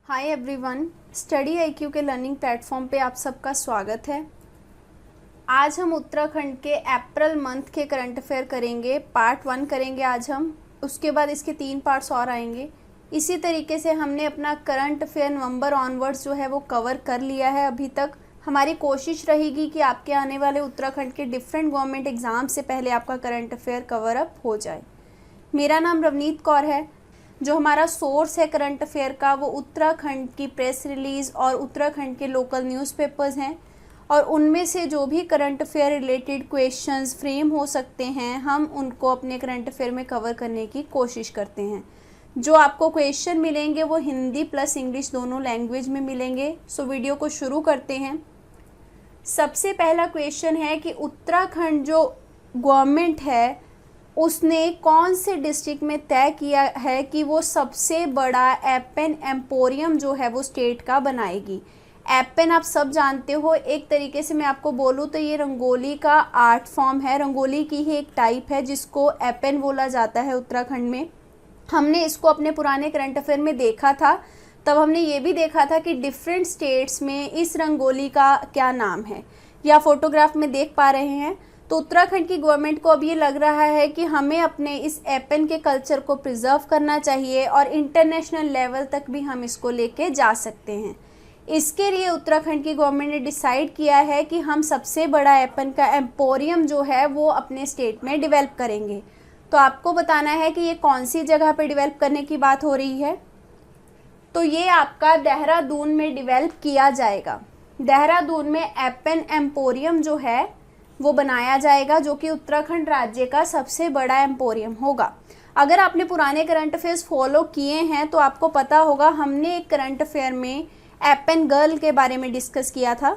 Hi everyone, study IQ के learning platform पे आप सबका स्वागत है। आज हम उत्तराखंड के अप्रैल मंथ के करंट अफेयर करेंगे। पार्ट 1 करेंगे आज हम, उसके बाद इसके 3 पार्ट्स और आएंगे। इसी तरीके से हमने अपना करंट अफेयर नवंबर ऑनवर्ड्स जो है वो कवर कर लिया है अभी तक। हमारी कोशिश रहेगी कि आपके आने वाले उत्तराखंड के डिफरेंट गवर्नमेंट एग्ज़ाम से पहले आपका करंट अफेयर कवर अप हो जाए। मेरा नाम रवनीत कौर है। जो हमारा सोर्स है करंट अफेयर का वो उत्तराखंड की प्रेस रिलीज़ और उत्तराखंड के लोकल न्यूज़पेपर्स हैं, और उनमें से जो भी current affair related questions frame हो सकते हैं हम उनको अपने करंट अफेयर में कवर करने की कोशिश करते हैं। जो आपको क्वेश्चन मिलेंगे वो हिंदी प्लस इंग्लिश दोनों लैंग्वेज में मिलेंगे। सो वीडियो को शुरू करते हैं। सबसे पहला क्वेश्चन है कि उत्तराखंड जो गवर्नमेंट है उसने कौन से डिस्ट्रिक्ट में तय किया है कि वो सबसे बड़ा एपेन एम्पोरियम जो है वो स्टेट का बनाएगी। एपेन आप सब जानते हो, एक तरीके से मैं आपको बोलूँ तो ये रंगोली का आर्ट फॉर्म है, रंगोली की ही एक टाइप है जिसको एपेन बोला जाता है उत्तराखंड में। हमने इसको अपने पुराने करंट अफेयर में देखा था, तब हमने ये भी देखा था कि डिफरेंट स्टेट्स में इस रंगोली का क्या नाम है, या फोटोग्राफ में देख पा रहे हैं। तो उत्तराखंड की गवर्नमेंट को अब ये लग रहा है कि हमें अपने इस एपेन के कल्चर को प्रिजर्व करना चाहिए और इंटरनेशनल लेवल तक भी हम इसको लेके जा सकते हैं। इसके लिए उत्तराखंड की गवर्नमेंट ने डिसाइड किया है कि हम सबसे बड़ा एपेन का एम्पोरियम जो है वो अपने स्टेट में डेवलप करेंगे। तो आपको बताना है कि ये कौन सी जगह पे डेवलप करने की बात हो रही है। तो ये आपका देहरादून में डेवलप किया जाएगा। देहरादून में एपेन एम्पोरियम जो है वो बनाया जाएगा, जो कि उत्तराखंड राज्य का सबसे बड़ा एम्पोरियम होगा। अगर आपने पुराने करंट अफेयर्स फॉलो किए हैं तो आपको पता होगा, हमने एक करंट अफेयर में एपेन गर्ल के बारे में डिस्कस किया था।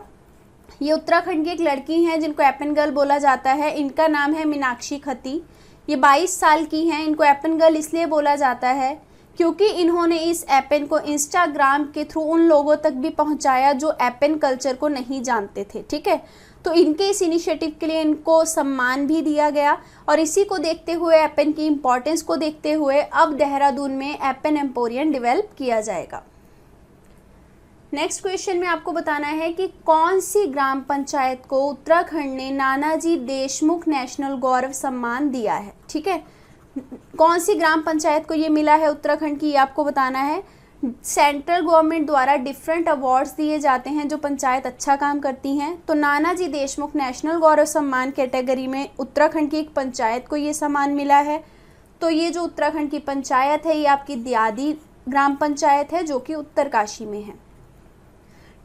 ये उत्तराखंड की एक लड़की हैं जिनको एपेन गर्ल बोला जाता है। इनका नाम है मीनाक्षी खती। ये 22 साल की हैं। इनको एपेन गर्ल इसलिए बोला जाता है क्योंकि इन्होंने इस एपेन को इंस्टाग्राम के थ्रू उन लोगों तक भी पहुंचाया जो एपेन कल्चर को नहीं जानते थे। ठीक है, तो इनके इस इनिशिएटिव के लिए इनको सम्मान भी दिया गया, और इसी को देखते हुए, एपेन की इम्पोर्टेंस को देखते हुए अब देहरादून में एपेन एम्पोरियम डेवलप किया जाएगा। नेक्स्ट क्वेश्चन में आपको बताना है कि कौन सी ग्राम पंचायत को उत्तराखंड ने नानाजी देशमुख नेशनल गौरव सम्मान दिया है। ठीक है, कौन सी ग्राम पंचायत को ये मिला है उत्तराखंड की, ये आपको बताना है। सेंट्रल गवर्नमेंट द्वारा डिफरेंट अवार्ड्स दिए जाते हैं जो पंचायत अच्छा काम करती हैं। तो नानाजी देशमुख नेशनल गौरव सम्मान कैटेगरी में उत्तराखंड की एक पंचायत को ये सम्मान मिला है। तो ये जो उत्तराखंड की पंचायत है ये आपकी दियादी ग्राम पंचायत है जो कि उत्तरकाशी में है।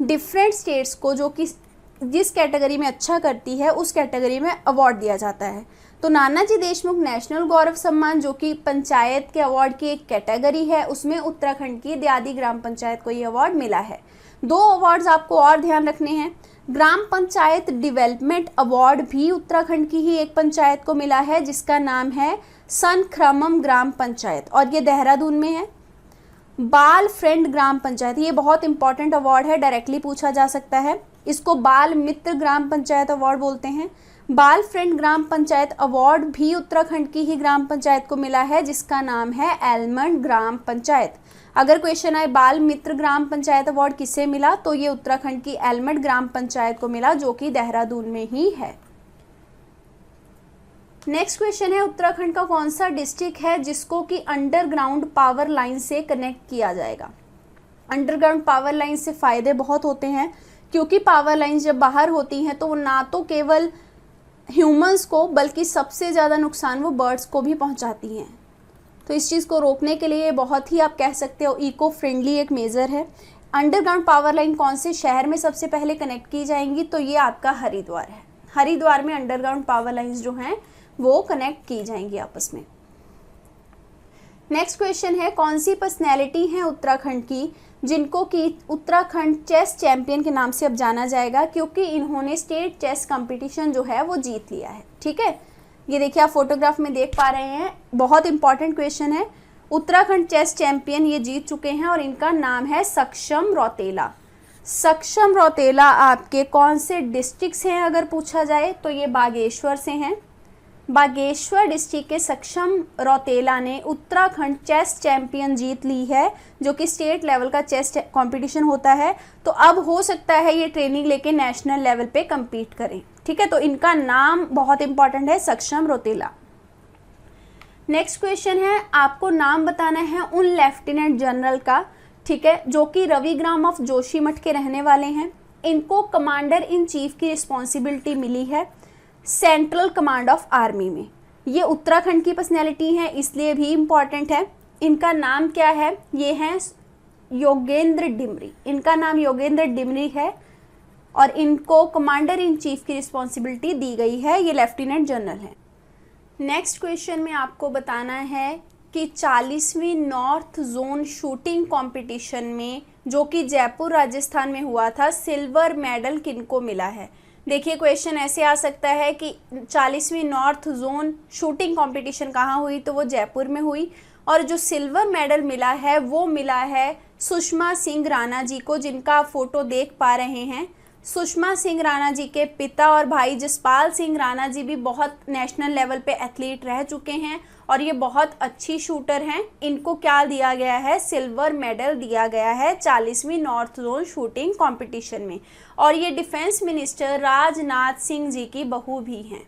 डिफरेंट स्टेट्स को जो कि जिस कैटेगरी में अच्छा करती है उस कैटेगरी में अवार्ड दिया जाता है। तो नानाजी देशमुख नेशनल गौरव सम्मान जो कि पंचायत के अवार्ड की एक कैटेगरी है, उसमें उत्तराखंड की दियादी ग्राम पंचायत को ये अवार्ड मिला है। 2 अवार्ड्स आपको और ध्यान रखने हैं। ग्राम पंचायत डेवलपमेंट अवार्ड भी उत्तराखंड की ही एक पंचायत को मिला है जिसका नाम है सनख्रमम ग्राम पंचायत, और ये देहरादून में है। बाल फ्रेंड ग्राम पंचायत, ये बहुत इंपॉर्टेंट अवार्ड है, डायरेक्टली पूछा जा सकता है। इसको बाल मित्र ग्राम पंचायत अवार्ड बोलते हैं। बाल फ्रेंड ग्राम पंचायत अवार्ड भी उत्तराखंड की ही ग्राम पंचायत को मिला है जिसका नाम है एलमंड ग्राम पंचायत। अगर क्वेश्चन आए बाल मित्र ग्राम पंचायत अवार्ड किसे मिला, तो ये उत्तराखंड की एलमंड ग्राम पंचायत को मिला जो कि देहरादून में ही है। नेक्स्ट क्वेश्चन है, उत्तराखंड का कौन सा डिस्ट्रिक्ट है जिसको कि अंडरग्राउंड पावर लाइन से कनेक्ट किया जाएगा। अंडरग्राउंड पावर लाइन से फ़ायदे बहुत होते हैं, क्योंकि पावर लाइन जब बाहर होती हैं तो वो ना तो केवल ह्यूमंस को बल्कि सबसे ज़्यादा नुकसान वो बर्ड्स को भी पहुंचाती हैं। तो इस चीज़ को रोकने के लिए बहुत ही आप कह सकते हो इको फ्रेंडली एक मेज़र है। अंडरग्राउंड पावर लाइन कौन से शहर में सबसे पहले कनेक्ट की जाएंगी, तो ये आपका हरिद्वार है। हरिद्वार में अंडरग्राउंड पावर लाइन्स जो हैं वो कनेक्ट की जाएंगी आपस में। नेक्स्ट क्वेश्चन है, कौन सी पर्सनैलिटी हैं उत्तराखंड की जिनको कि उत्तराखंड चेस चैंपियन के नाम से अब जाना जाएगा, क्योंकि इन्होंने स्टेट चेस कंपटीशन जो है वो जीत लिया है। ठीक है, ये देखिए आप फोटोग्राफ में देख पा रहे हैं, बहुत इंपॉर्टेंट क्वेश्चन है। उत्तराखंड चेस चैंपियन ये जीत चुके हैं और इनका नाम है सक्षम रौतेला। सक्षम रौतेला आपके कौन से डिस्ट्रिक्ट हैं अगर पूछा जाए तो ये बागेश्वर से हैं। बागेश्वर डिस्ट्रिक्ट के सक्षम रौतेला ने उत्तराखंड चेस चैंपियन जीत ली है, जो कि स्टेट लेवल का चेस कंपटीशन होता है। तो अब हो सकता है ये ट्रेनिंग लेके नेशनल लेवल पे compete करें, ठीक है। तो इनका नाम बहुत इंपॉर्टेंट है, सक्षम रौतेला। नेक्स्ट क्वेश्चन है, आपको नाम बताना है उन लेफ्टिनेंट जनरल का, ठीक है, जो कि रविग्राम ऑफ जोशीमठ के रहने वाले हैं। इनको कमांडर इन चीफ की रिस्पॉन्सिबिलिटी मिली है सेंट्रल कमांड ऑफ आर्मी में। ये उत्तराखंड की पर्सनैलिटी है, इसलिए भी इम्पॉर्टेंट है। इनका नाम क्या है? ये हैं योगेंद्र डिमरी। इनका नाम योगेंद्र डिमरी है और इनको कमांडर इन चीफ की रिस्पॉन्सिबिलिटी दी गई है। ये लेफ्टिनेंट जनरल हैं। नेक्स्ट क्वेश्चन में आपको बताना है कि 40वीं नॉर्थ जोन शूटिंग कंपटीशन में, जो कि जयपुर राजस्थान में हुआ था, सिल्वर मेडल किनको मिला है? देखिए क्वेश्चन ऐसे आ सकता है कि 40वीं नॉर्थ जोन शूटिंग कंपटीशन कहाँ हुई, तो वो जयपुर में हुई। और जो सिल्वर मेडल मिला है वो मिला है सुषमा सिंह राणा जी को, जिनका आप फोटो देख पा रहे हैं। सुषमा सिंह राणा जी के पिता और भाई जसपाल सिंह राणा जी भी बहुत नेशनल लेवल पे एथलीट रह चुके हैं और ये बहुत अच्छी शूटर हैं। इनको क्या दिया गया है? सिल्वर मेडल दिया गया है 40वीं नॉर्थ जोन शूटिंग कंपटीशन में। और ये डिफेंस मिनिस्टर राजनाथ सिंह जी की बहू भी हैं।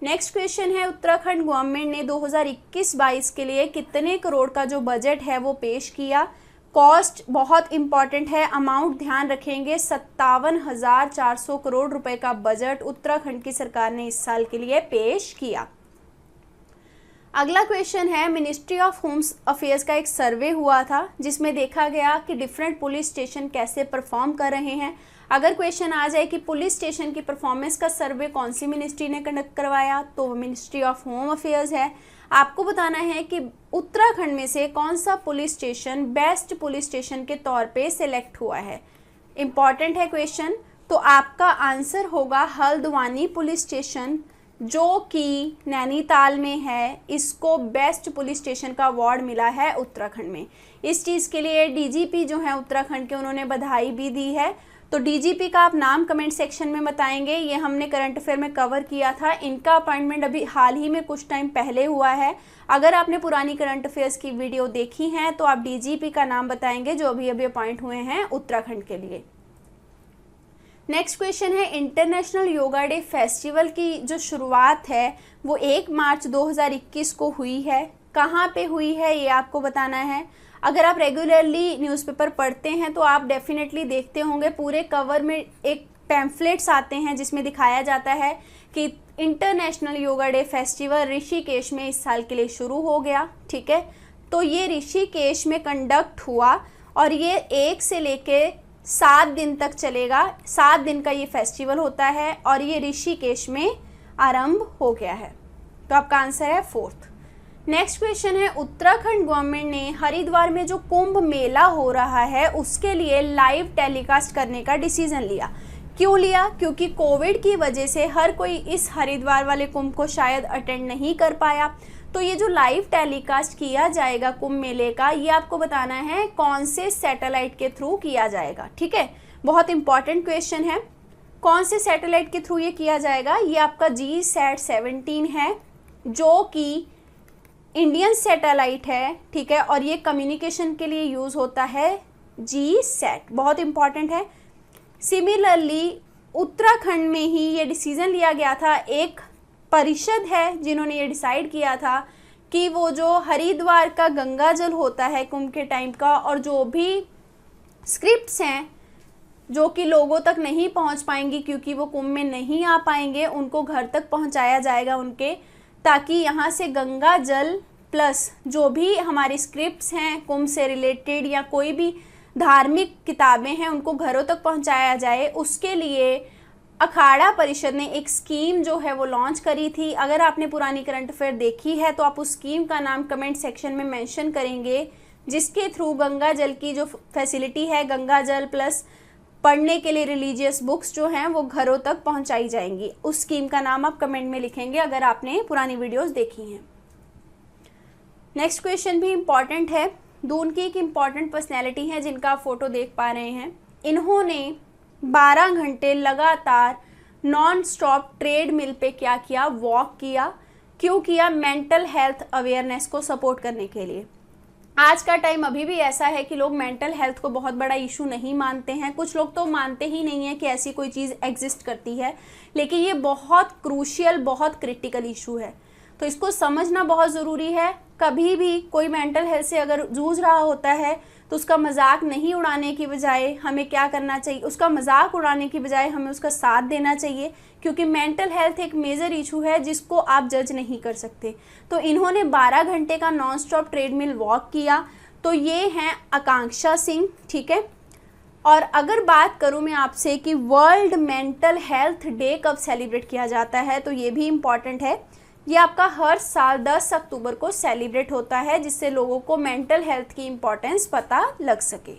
नेक्स्ट क्वेश्चन है, उत्तराखंड गवर्नमेंट ने 2021-22 के लिए कितने करोड़ का जो बजट है वो पेश किया? कॉस्ट बहुत इंपॉर्टेंट है, अमाउंट ध्यान रखेंगे। 57,400 करोड़ रुपए का बजट उत्तराखंड की सरकार ने इस साल के लिए पेश किया। अगला क्वेश्चन है, मिनिस्ट्री ऑफ होम अफेयर्स का एक सर्वे हुआ था जिसमें देखा गया कि डिफरेंट पुलिस स्टेशन कैसे परफॉर्म कर रहे हैं। अगर क्वेश्चन आ जाए कि पुलिस स्टेशन की परफॉर्मेंस का सर्वे कौन सी मिनिस्ट्री ने कंडक्ट करवाया, तो वो मिनिस्ट्री ऑफ होम अफेयर्स है। आपको बताना है कि उत्तराखंड में से कौन सा police station best police station के तौर पे सिलेक्ट हुआ है। इम्पॉर्टेंट है क्वेश्चन। तो आपका आंसर होगा हल्द्वानी पुलिस स्टेशन, जो कि नैनीताल में है। इसको बेस्ट पुलिस स्टेशन का अवार्ड मिला है उत्तराखंड में। इस चीज़ के लिए डीजीपी जो है उत्तराखंड के, उन्होंने बधाई भी दी है। तो डीजीपी का आप नाम कमेंट सेक्शन में बताएंगे। ये हमने करंट अफेयर में कवर किया था। इनका अपॉइंटमेंट अभी हाल ही में कुछ टाइम पहले हुआ है। अगर आपने पुरानी करंट अफेयर्स की वीडियो देखी है तो आप डीजीपी का नाम बताएंगे जो अभी अभी अपॉइंट हुए हैं उत्तराखंड के लिए। नेक्स्ट क्वेश्चन है, इंटरनेशनल योगा डे फेस्टिवल की जो शुरुआत है वो 1 मार्च 2021 को हुई है। कहाँ पे हुई है ये आपको बताना है। अगर आप रेगुलरली न्यूज़पेपर पढ़ते हैं तो आप डेफिनेटली देखते होंगे, पूरे कवर में एक पैम्फलेट्स आते हैं जिसमें दिखाया जाता है कि international yoga day festival Rishikesh में इस साल के लिए शुरू हो गया, ठीक है। तो ये ऋषिकेश में कंडक्ट हुआ और ये 1 से लेके 7 दिन तक चलेगा। 7 दिन का ये फेस्टिवल होता है और ये ऋषिकेश में आरंभ हो गया है। तो आपका आंसर है 4th। नेक्स्ट क्वेश्चन है, उत्तराखंड गवर्नमेंट ने हरिद्वार में जो कुंभ मेला हो रहा है उसके लिए लाइव टेलीकास्ट करने का डिसीजन लिया। क्यों लिया? क्योंकि कोविड की वजह से हर कोई इस हरिद्वार वाले कुंभ को शायद अटेंड नहीं कर पाया। तो ये जो लाइव टेलीकास्ट किया जाएगा कुंभ मेले का, ये आपको बताना है कौन से सैटेलाइट के थ्रू किया जाएगा, ठीक है। बहुत इंपॉर्टेंट क्वेश्चन है। कौन से सैटेलाइट के थ्रू ये किया जाएगा? ये आपका GSAT-17 है, जो कि इंडियन सैटेलाइट है, ठीक है। और ये कम्युनिकेशन के लिए यूज़ होता है GSAT, बहुत इंपॉर्टेंट है। सिमिलरली उत्तराखंड में ही ये डिसीजन लिया गया था। एक परिषद है जिन्होंने ये डिसाइड किया था कि वो जो हरिद्वार का गंगा जल होता है कुंभ के टाइम का, और जो भी स्क्रिप्ट्स हैं जो कि लोगों तक नहीं पहुंच पाएंगी क्योंकि वो कुंभ में नहीं आ पाएंगे, उनको घर तक पहुंचाया जाएगा उनके, ताकि यहाँ से गंगा जल प्लस जो भी हमारी स्क्रिप्ट्स हैं कुंभ से रिलेटेड या कोई भी धार्मिक किताबें हैं उनको घरों तक पहुँचाया जाए। उसके लिए अखाड़ा परिषद ने एक स्कीम जो है वो लॉन्च करी थी। अगर आपने पुरानी करंट अफेयर देखी है तो आप उस स्कीम का नाम कमेंट सेक्शन में मेंशन करेंगे, जिसके थ्रू गंगा जल की जो फैसिलिटी है, गंगा जल प्लस पढ़ने के लिए रिलीजियस बुक्स जो हैं वो घरों तक पहुंचाई जाएंगी। उस स्कीम का नाम आप कमेंट में लिखेंगे अगर आपने पुरानी वीडियोस देखी हैं। नेक्स्ट क्वेश्चन भी इम्पॉर्टेंट है। दून की एक इम्पॉर्टेंट पर्सनैलिटी है जिनका आप फोटो देख पा रहे हैं। इन्होंने 12 घंटे लगातार नॉन स्टॉप ट्रेड मिल पे क्या किया, वॉक किया। क्यों किया, मेंटल हेल्थ अवेयरनेस को सपोर्ट करने के लिए। आज का टाइम अभी भी ऐसा है कि लोग मेंटल हेल्थ को बहुत बड़ा इशू नहीं मानते हैं, कुछ लोग तो मानते ही नहीं है कि ऐसी कोई चीज़ एग्जिस्ट करती है, लेकिन ये बहुत क्रूशियल, बहुत क्रिटिकल इशू है, तो इसको समझना बहुत ज़रूरी है। कभी भी कोई मेंटल हेल्थ से अगर जूझ रहा होता है तो उसका मजाक नहीं उड़ाने की बजाय हमें क्या करना चाहिए, उसका मजाक उड़ाने की बजाय हमें उसका साथ देना चाहिए, क्योंकि मेंटल हेल्थ एक मेजर इशू है जिसको आप जज नहीं कर सकते। तो इन्होंने 12 घंटे का नॉन स्टॉप ट्रेडमिल वॉक किया। तो ये हैं आकांक्षा सिंह, ठीक है। और अगर बात करूं मैं आपसे कि वर्ल्ड मेंटल हेल्थ डे कब सेलिब्रेट किया जाता है, तो ये भी इम्पॉर्टेंट है। ये आपका हर साल 10 अक्टूबर को सेलिब्रेट होता है, जिससे लोगों को मेंटल हेल्थ की इम्पोर्टेंस पता लग सके।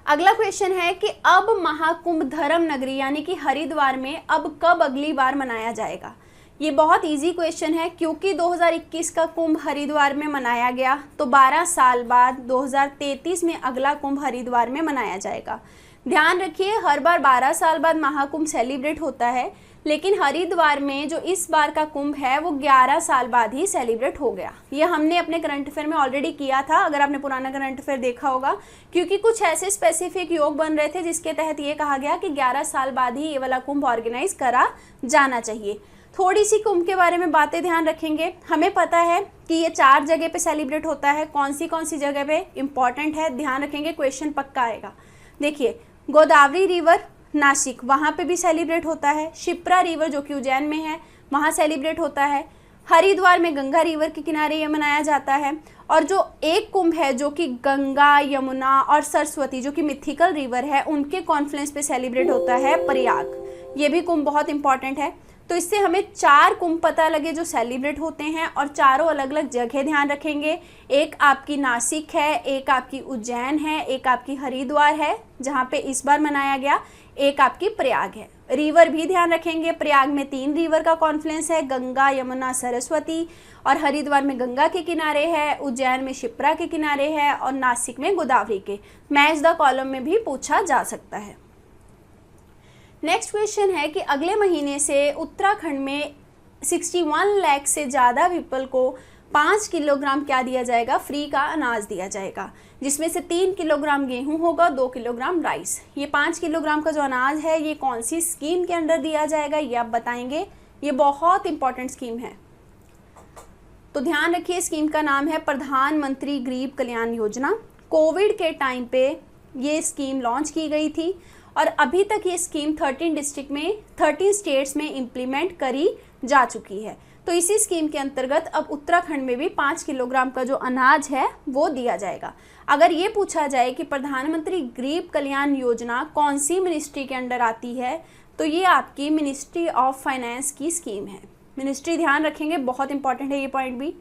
अगला क्वेश्चन है कि अब महाकुंभ धर्म नगरी यानी कि हरिद्वार में अब कब अगली बार मनाया जाएगा। ये बहुत इजी क्वेश्चन है, क्योंकि 2021 का कुंभ हरिद्वार में मनाया गया, तो 12 साल बाद 2033 में अगला कुंभ हरिद्वार में मनाया जाएगा। ध्यान रखिए, हर बार 12 साल बाद महाकुंभ सेलिब्रेट होता है, लेकिन हरिद्वार में जो इस बार का कुंभ है वो 11 साल बाद ही सेलिब्रेट हो गया। ये हमने अपने करंट अफेयर में ऑलरेडी किया था, अगर आपने पुराना करंट अफेयर देखा होगा, क्योंकि कुछ ऐसे स्पेसिफिक योग बन रहे थे जिसके तहत ये कहा गया कि 11 साल बाद ही ये वाला कुंभ ऑर्गेनाइज करा जाना चाहिए। थोड़ी सी कुंभ के बारे में बातें ध्यान रखेंगे। हमें पता है कि ये 4 जगह पे सेलिब्रेट होता है, कौन सी जगह पे इंपॉर्टेंट है, ध्यान रखेंगे, क्वेश्चन पक्का आएगा। देखिए, गोदावरी रिवर नासिक, वहाँ पे भी सेलिब्रेट होता है। शिप्रा रिवर जो कि उज्जैन में है, वहाँ सेलिब्रेट होता है। हरिद्वार में गंगा रिवर के किनारे ये मनाया जाता है। और जो एक कुंभ है जो कि गंगा, यमुना और सरस्वती जो कि मिथिकल रिवर है उनके कॉन्फ्लुएंस पे सेलिब्रेट होता है, प्रयाग। ये भी कुंभ बहुत इंपॉर्टेंट है। तो इससे हमें 4 कुंभ पता लगे जो सेलिब्रेट होते हैं, और चारों अलग अलग जगह ध्यान रखेंगे। एक आपकी नासिक है, एक आपकी उज्जैन है, एक आपकी हरिद्वार है जहाँ पे इस बार मनाया गया, एक आपकी प्रयाग है। रिवर भी ध्यान रखेंगे, प्रयाग में 3 रिवर का कॉन्फ्लुएंस है, गंगा, यमुना, सरस्वती, और हरिद्वार में गंगा के किनारे है, उज्जैन में शिप्रा के किनारे है, और नासिक में गोदावरी के। मैच द कॉलम में भी पूछा जा सकता है। नेक्स्ट क्वेश्चन है कि अगले महीने से उत्तराखंड में 61 लाख से ज़्यादा पीपल को 5 किलोग्राम क्या दिया जाएगा, फ्री का अनाज दिया जाएगा, जिसमें से 3 किलोग्राम गेहूं होगा, 2 किलोग्राम राइस। ये 5 किलोग्राम का जो अनाज है ये कौन सी स्कीम के अंडर दिया जाएगा, ये आप बताएंगे। ये बहुत इंपॉर्टेंट स्कीम है, तो ध्यान रखिए। स्कीम का नाम है प्रधानमंत्री गरीब कल्याण योजना। कोविड के टाइम पे ये स्कीम लॉन्च की गई थी, और अभी तक ये स्कीम 13 डिस्ट्रिक्ट में 13 स्टेट्स में इम्प्लीमेंट करी जा चुकी है। तो इसी स्कीम के अंतर्गत अब उत्तराखंड में भी 5 किलोग्राम का जो अनाज है वो दिया जाएगा। अगर ये पूछा जाए कि प्रधानमंत्री गरीब कल्याण योजना कौन सी मिनिस्ट्री के अंडर आती है, तो ये आपकी मिनिस्ट्री ऑफ फाइनेंस की स्कीम है। मिनिस्ट्री ध्यान रखेंगे, बहुत इंपॉर्टेंट है ये पॉइंट भी।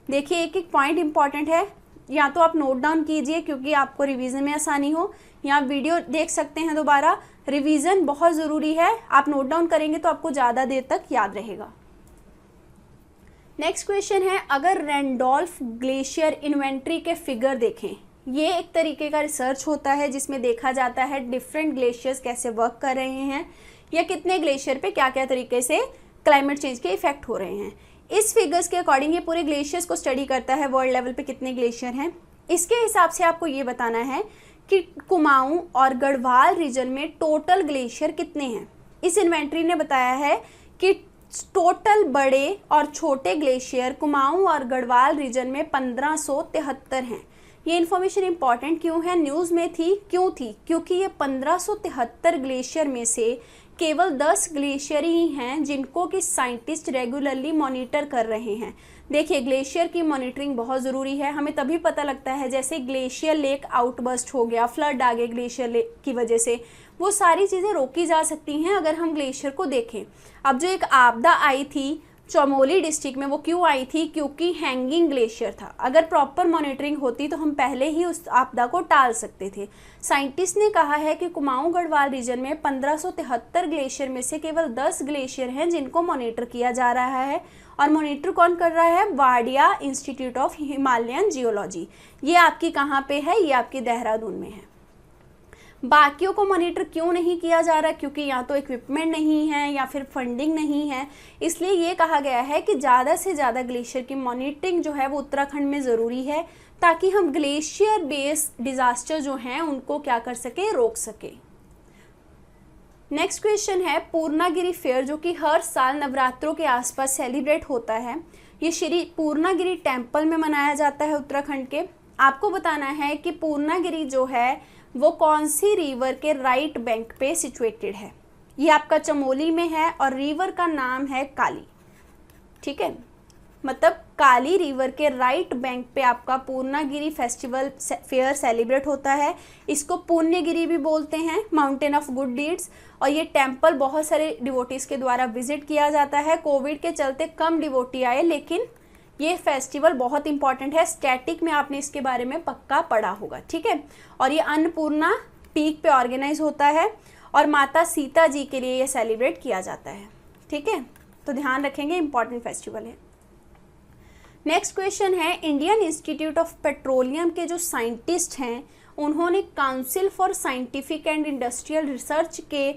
देखिए, एक एक पॉइंट इंपॉर्टेंट है, या तो आप नोट डाउन कीजिए क्योंकि आपको रिवीजन में आसानी हो, या आप वीडियो देख सकते हैं दोबारा। रिवीजन बहुत ज़रूरी है, आप नोट डाउन करेंगे तो आपको ज़्यादा देर तक याद रहेगा। नेक्स्ट क्वेश्चन है, अगर रैंडोल्फ ग्लेशियर इन्वेंट्री के फिगर देखें, ये एक तरीके का रिसर्च होता है जिसमें देखा जाता है डिफरेंट ग्लेशियर्स कैसे वर्क कर रहे हैं, या कितने ग्लेशियर पे क्या क्या तरीके से क्लाइमेट चेंज के इफेक्ट हो रहे हैं। इस फिगर्स के अकॉर्डिंग ये पूरे ग्लेशियर्स को स्टडी करता है, वर्ल्ड लेवल पे कितने ग्लेशियर हैं। इसके हिसाब से आपको ये बताना है कि कुमाऊं और गढ़वाल रीजन में टोटल ग्लेशियर कितने हैं। इस इन्वेंट्री ने बताया है कि टोटल बड़े और छोटे ग्लेशियर कुमाऊं और गढ़वाल रीजन में 1573 हैं। ये इन्फॉर्मेशन इंपॉर्टेंट क्यों है, न्यूज़ में थी, क्यों थी, क्योंकि ये 1573 ग्लेशियर में से केवल 10 ग्लेशियर ही हैं जिनको कि साइंटिस्ट रेगुलरली मॉनिटर कर रहे हैं। देखिए, ग्लेशियर की मॉनिटरिंग बहुत ज़रूरी है, हमें तभी पता लगता है, जैसे ग्लेशियर लेक आउटबर्स्ट हो गया, फ्लड आ गए ग्लेशियर लेक की वजह से, वो सारी चीज़ें रोकी जा सकती हैं अगर हम ग्लेशियर को देखें। अब जो एक आपदा आई थी चमोली डिस्ट्रिक्ट में, वो क्यों आई थी, क्योंकि हैंगिंग ग्लेशियर था। अगर प्रॉपर मॉनिटरिंग होती तो हम पहले ही उस आपदा को टाल सकते थे। साइंटिस्ट ने कहा है कि कुमाऊं गढ़वाल रीजन में 1573 ग्लेशियर में से केवल 10 ग्लेशियर हैं जिनको मॉनिटर किया जा रहा है, और मॉनिटर कौन कर रहा है, Wadia institute of Himalayan geology. ये आपकी कहाँ पे है, ये आपकी देहरादून में है। बाकियों को मॉनिटर क्यों नहीं किया जा रहा? क्योंकि या तो इक्विपमेंट नहीं है या फिर फंडिंग नहीं है। इसलिए ये कहा गया है कि ज़्यादा से ज़्यादा ग्लेशियर की मॉनिटरिंग जो है वो उत्तराखंड में ज़रूरी है, ताकि हम ग्लेशियर बेस्ड डिज़ास्टर जो हैं उनको क्या कर सके, रोक सके। नेक्स्ट क्वेश्चन है पूर्णागिरि फेयर, जो कि हर साल नवरात्रों के आसपास सेलिब्रेट होता है। ये श्री पूर्णागिरि टेम्पल में मनाया जाता है उत्तराखंड के। आपको बताना है कि पूर्णागिरि जो है वो कौन सी रिवर के राइट बैंक पे सिचुएटेड है। ये आपका चमोली में है और रिवर का नाम है काली। ठीक है, मतलब काली रिवर के राइट बैंक पे आपका पूर्णागिरि फेस्टिवल फेयर सेलिब्रेट होता है। इसको पुण्यगिरी भी बोलते हैं, माउंटेन ऑफ गुड डीड्स। और ये टेम्पल बहुत सारे डिवोटीज के द्वारा विजिट किया जाता है। कोविड के चलते कम डिवोटी आए, लेकिन ये फेस्टिवल बहुत इंपॉर्टेंट है। स्टैटिक में आपने इसके बारे में पक्का पढ़ा होगा। ठीक है, और ये अन्नपूर्णा पीक पे ऑर्गेनाइज होता है और माता सीता जी के लिए ये सेलिब्रेट किया जाता है। ठीक है, तो ध्यान रखेंगे, इंपॉर्टेंट फेस्टिवल है। नेक्स्ट क्वेश्चन है इंडियन इंस्टीट्यूट ऑफ पेट्रोलियम के जो साइंटिस्ट हैं उन्होंने council for scientific and industrial research के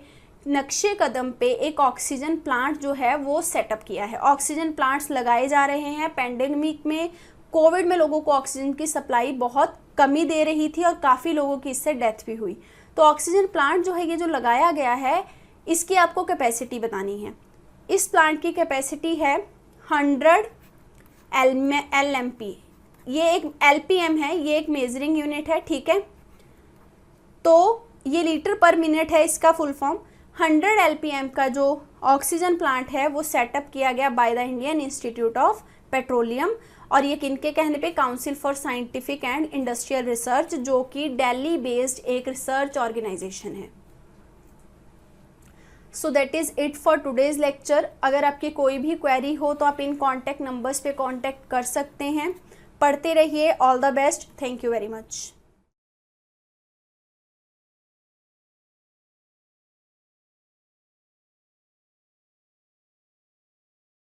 नक्शे कदम पे एक ऑक्सीजन प्लांट जो है वो सेटअप किया है। ऑक्सीजन प्लांट्स लगाए जा रहे हैं। पैंडेमिक में, कोविड में लोगों को ऑक्सीजन की सप्लाई बहुत कमी दे रही थी और काफ़ी लोगों की इससे डेथ भी हुई। तो ऑक्सीजन प्लांट जो है ये जो लगाया गया है, इसकी आपको कैपेसिटी बतानी है। इस प्लांट की कैपेसिटी है 100 LMP। ये एक LPM है, ये एक मेजरिंग यूनिट है। ठीक है, तो ये लीटर पर मिनट है इसका फुल फॉर्म। 100 LPM का जो ऑक्सीजन प्लांट है वो सेटअप किया गया by the Indian institute of petroleum. और ये किनके कहने पे? Council for scientific and industrial research, जो कि दिल्ली बेस्ड एक रिसर्च ऑर्गेनाइजेशन है। So that is it for today's lecture. अगर आपकी कोई भी क्वेरी हो तो आप इन कॉन्टैक्ट नंबर्स पे कॉन्टैक्ट कर सकते हैं। पढ़ते रहिए। All the best. Thank you very much.